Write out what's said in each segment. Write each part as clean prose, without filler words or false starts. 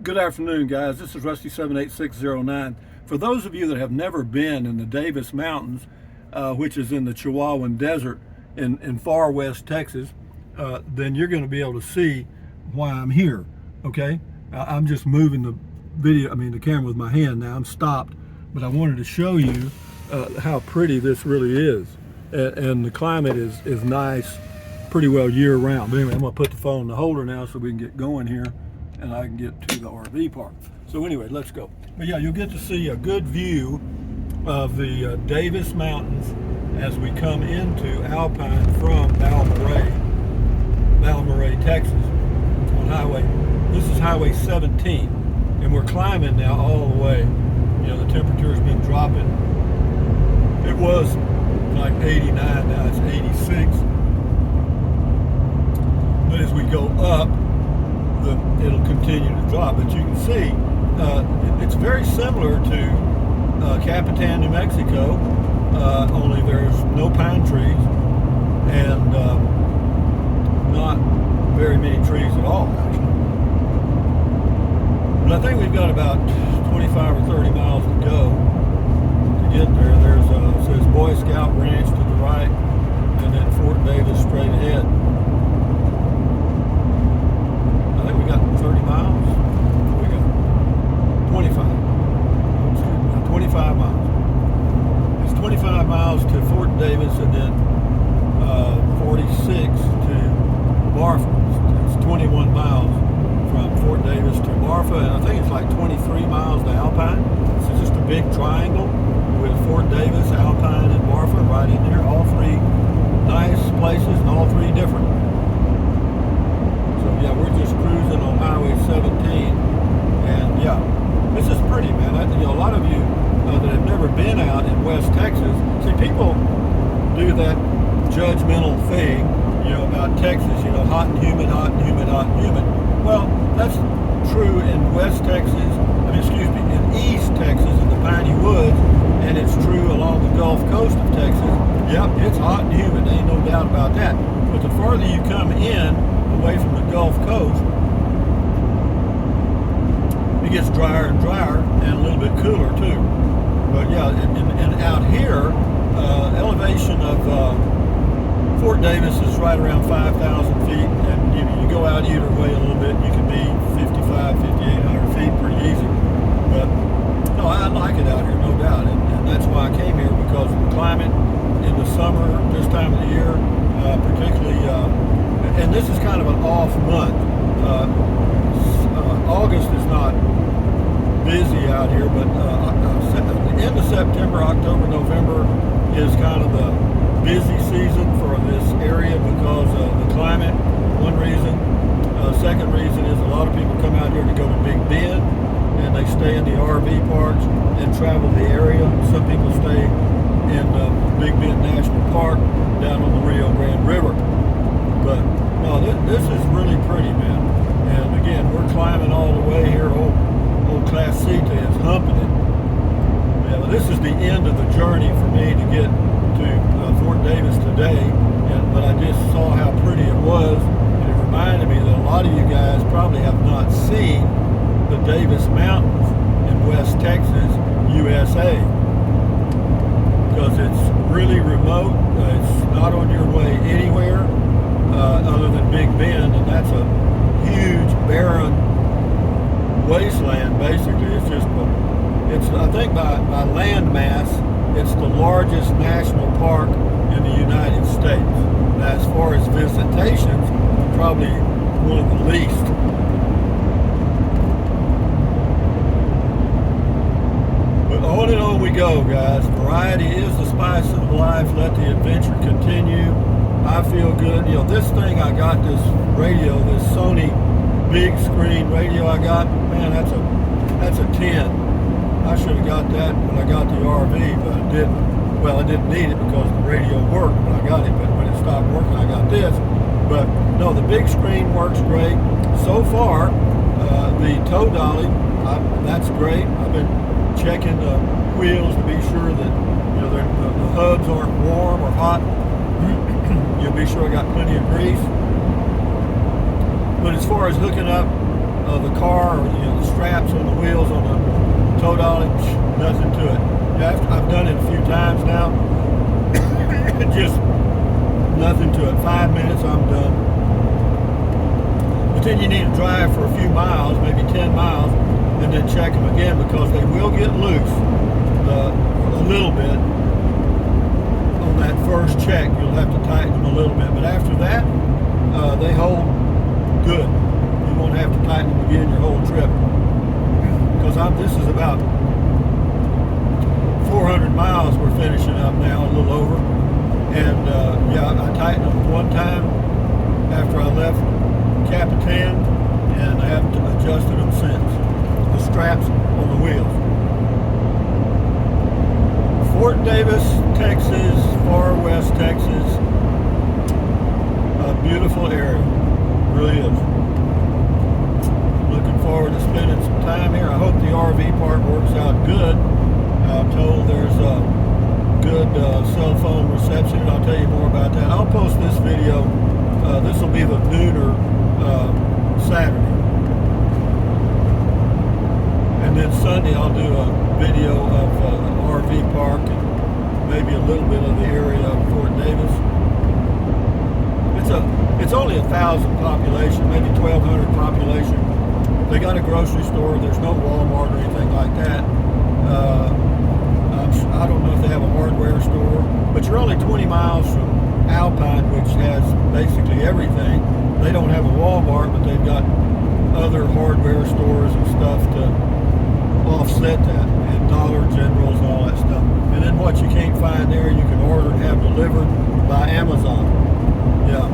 Good afternoon, guys. This is Rusty 78609. For those of you that have never been in the Davis Mountains, which is in the Chihuahuan Desert in far west Texas, then you're going to be able to see why I'm here. Okay, I'm just moving the camera with my hand now. I'm stopped, but I wanted to show you how pretty this really is, and the climate is nice, pretty well year round. But anyway, I'm going to put the phone in the holder now so we can get going here, and I can get to the RV park. So anyway, let's go. But yeah, you'll get to see a good view of the Davis Mountains as we come into Alpine from Balmorhea, Texas, on highway. This is Highway 17, and we're climbing now all the way. You know, the temperature's been dropping. It was like 89, now it's 86. But as we go up, it'll continue to drop. But you can see it's very similar to Capitan, New Mexico, only there's no pine trees and not very many trees at all, actually. But I think we've got about 25 or 30 miles to go to get there. There's says Boy Scout Ranch to the right, and then Fort Davis straight ahead. I think we got 30 miles. We got 25 miles. It's 25 miles to Fort Davis, and then 46 to Marfa. It's 21 miles from Fort Davis to Marfa, and I think it's like 23 miles to Alpine. This is just a big triangle with Fort Davis, Alpine, and Marfa right in there. All three nice places, and all three different. So yeah, we're just cruising on Highway 17, and yeah, this is pretty, man. A lot of you that have never been out in West Texas, see, people do that judgmental thing, about Texas, hot and humid, hot and humid, hot and humid. Well, that's true in West Texas, in East Texas in the piney woods, and it's true along the Gulf Coast of Texas. Yep, it's hot and humid, ain't no doubt about that. But the farther you come in, away from the Gulf Coast, it gets drier and drier and a little bit cooler too. But yeah, and out here, elevation of Fort Davis is right around 5,000 feet, and you go out either way a little bit, you can be 5,800 feet pretty easy. But no, I like it out here, no doubt, and that's why I came here, because of the climate in the summer, this time of the year, particularly, and this is kind of an off month. August is not busy out here, but the end of September, October, November is kind of the busy season for this area because of the climate. One reason. Second reason is a lot of people come out here to go to Big Bend, and they stay in the RV parks and travel the area. Some people stay in Big Bend National Park down on the Rio Grande River. But no, this is really pretty, man. And again, we're climbing all the way here. Old Class C is humping it. Yeah, this is the end of the journey for me to get to Fort Davis today. But I just saw how pretty it was, and it reminded me that a lot of you guys probably have not seen the Davis Mountains in West Texas, USA, because it's really remote. It's not on your way anywhere other than Big Bend, and that's a huge barren wasteland. Basically, I think by land mass, it's the largest national park in the United States. And as far as visitations, probably one of the least. But on and on we go, guys. Variety is the spice of life. Let the adventure continue. I feel good. This thing I got, this radio, this Sony big screen radio I got, man, that's a 10. I should have got that when I got the RV, but I didn't. Well, I didn't need it because the radio worked when I got it, but when it stopped working, I got this. But no, the big screen works great. So far, the tow dolly, that's great. I've been checking the wheels to be sure that the hubs aren't warm or hot. You'll be sure I got plenty of grease. But as far as hooking up the car, or the straps on the wheels on the tow dolly, nothing to it. I've done it a few times now. Just nothing to it. 5 minutes, I'm done. But then you need to drive for a few miles, maybe 10 miles, and then check them again, because they will get loose a little bit. On that first check, you'll have to tighten them a little bit. But after that, they hold good. You won't have to tighten them again your whole trip. Because this is about 400 miles we're finishing up now, a little over. And yeah, I tightened them one time after I left Capitan, and I haven't adjusted them since. The straps on the wheels. Fort Davis, Texas, far west Texas. A beautiful area, really is. Looking forward to spending some time here. I hope the RV park works out good. I'm told there's a good cell phone reception. I'll tell you more about that. I'll post this video. This will be the nooner Saturday. And then Sunday I'll do a video of the RV park and maybe a little bit of the area of Fort Davis. It's only 1,000 population, maybe 1,200 population. They got a grocery store. There's no Walmart or anything like that. I don't know if they have a hardware store, but you're only 20 miles from Alpine, which has basically everything. They don't have a Walmart, but they've got other hardware stores and stuff to offset that, and Dollar Generals and all that stuff. And then what you can't find there, you can order and have delivered by Amazon. Yeah.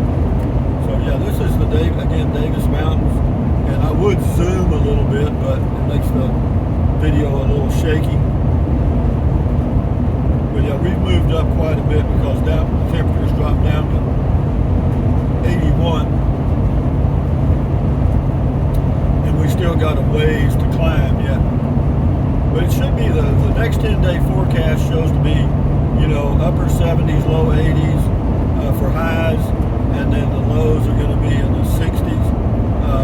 So yeah, this is the Davis Mountains, and I would zoom a little bit, but it makes the video a little shaky. But yeah, we've moved up quite a bit because the temperatures dropped down to 81. And we still got a ways to climb yet. But it should be the next 10-day forecast shows to be, upper 70s, low 80s for highs, and then the lows are going to be in the 60s.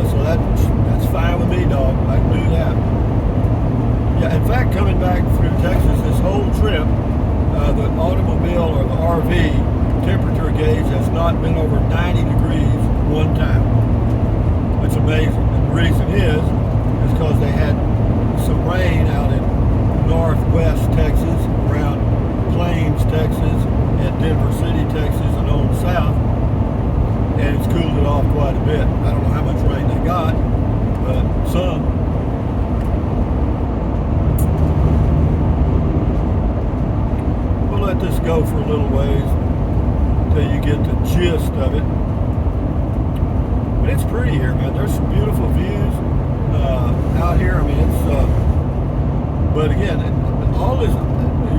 So that's fine with me, dog. I can do that. Yeah, in fact, coming back through Texas this whole trip, the automobile or the RV temperature gauge has not been over 90 degrees one time. It's amazing. And the reason is because they had some rain out in northwest Texas, around Plains, Texas, and Denver City, Texas, and on south, and it's cooled it off quite a bit. I don't know how much rain they got, but some. Let this go for a little ways until you get the gist of it. But it's pretty here, man. There's some beautiful views out here. I mean, it's but again, all this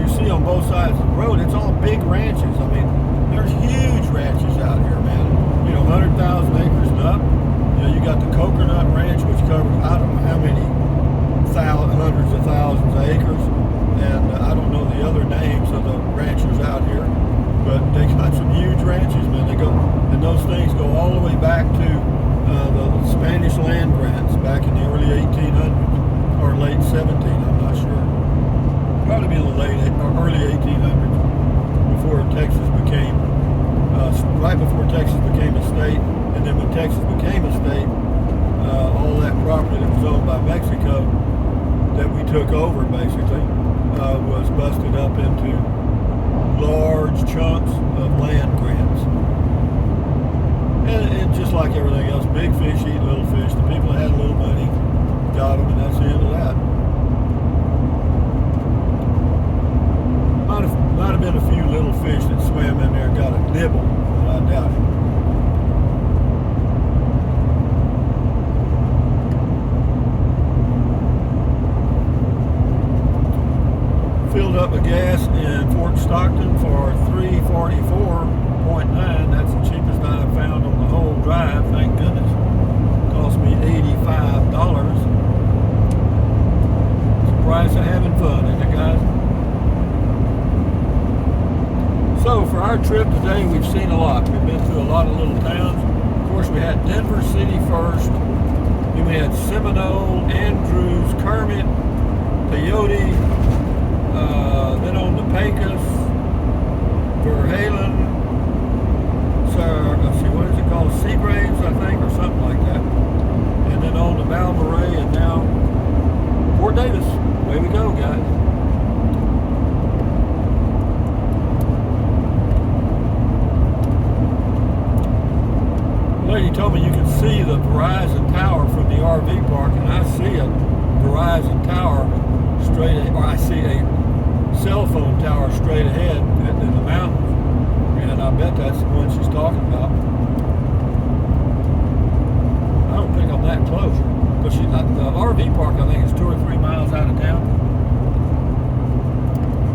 you see on both sides of the road, it's all big ranches. I mean, there's huge ranches out here, man. 100,000 acres and up. You got the Coconut Ranch, which covers I don't know how many hundreds of thousands of acres. And I don't know the other names of the ranchers out here, but they got some huge ranches, man. And those things go all the way back to the Spanish land grants back in the early 1800s or late 1700s. I'm not sure. Probably be the early 1800s before Texas became right before Texas became a state, and then when Texas became a state, all that property that was owned by Mexico that we took over basically. Was busted up into large chunks of land grants. And just like everything else, big fish eat little fish. The people that had a little money got them, and that's the end of that. Might have been a few little fish that swam in there and got a nibble, but I doubt it. Filled up the gas in Fort Stockton for $3.44.9. That's the cheapest I've found on the whole drive, thank goodness. Cost me $85. It's the price of having fun, isn't it, guys? So for our trip today, we've seen a lot. We've been to a lot of little towns. Of course, we had Denver City first, Then we had Seminole, Andrews, Kermit, Peyote, then on to Pecos, Verhalen, let's see, what is it called? Seagraves, I think, or something like that. And then on to Balmorhea, and now Fort Davis. Way we go, guys. The lady told me you can see the Verizon Tower from the RV park, and I see a Verizon Tower straight, or I see a cell phone tower straight ahead in the mountains, and I bet that's the one she's talking about. I don't think I'm that close, but the RV park, I think, is 2 or 3 miles out of town.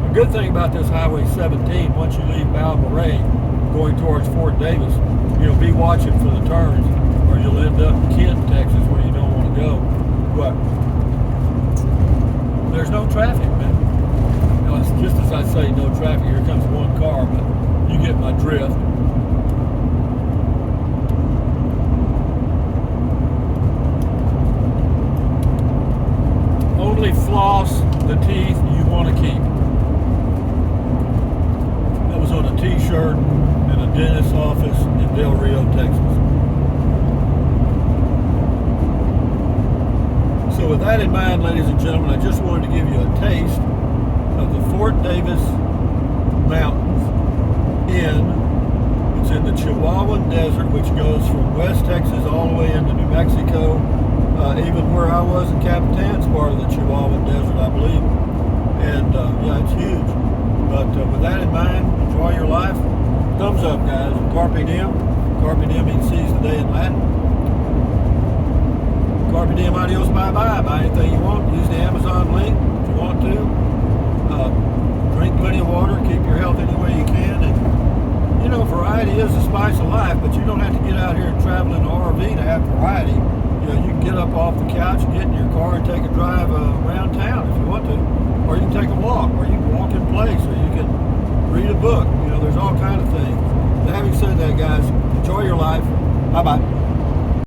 The good thing about this Highway 17, once you leave Balmorhea going towards Fort Davis, you'll be watching for the turns, or you'll end up in Kent, Texas, where you don't want to go. But there's no traffic, man. It's just as I say, no traffic. Here comes one car, but you get my drift. Only floss the teeth you want to keep. That was on a t-shirt in a dentist's office in Del Rio, Texas. So with that in mind, ladies and gentlemen, I just wanted to give you a taste of the Fort Davis Mountains Inn. It's in the Chihuahuan Desert, which goes from West Texas all the way into New Mexico. Even where I was in Capitan's part of the Chihuahuan Desert, I believe. And yeah, it's huge. But with that in mind, enjoy your life. Thumbs up, guys. Carpe diem. Carpe diem means seize the day in Latin. Carpe diem, adios, bye-bye. Buy anything you want. Use the Amazon link if you want to. Drink plenty of water. Keep your health any way you can. And, you know, variety is the spice of life, but you don't have to get out here and travel in an RV to have variety. You know, you can get up off the couch, get in your car, and take a drive around town if you want to. Or you can take a walk, or you can walk in place, or you can read a book. You know, there's all kinds of things. But having said that, guys, enjoy your life. Bye-bye.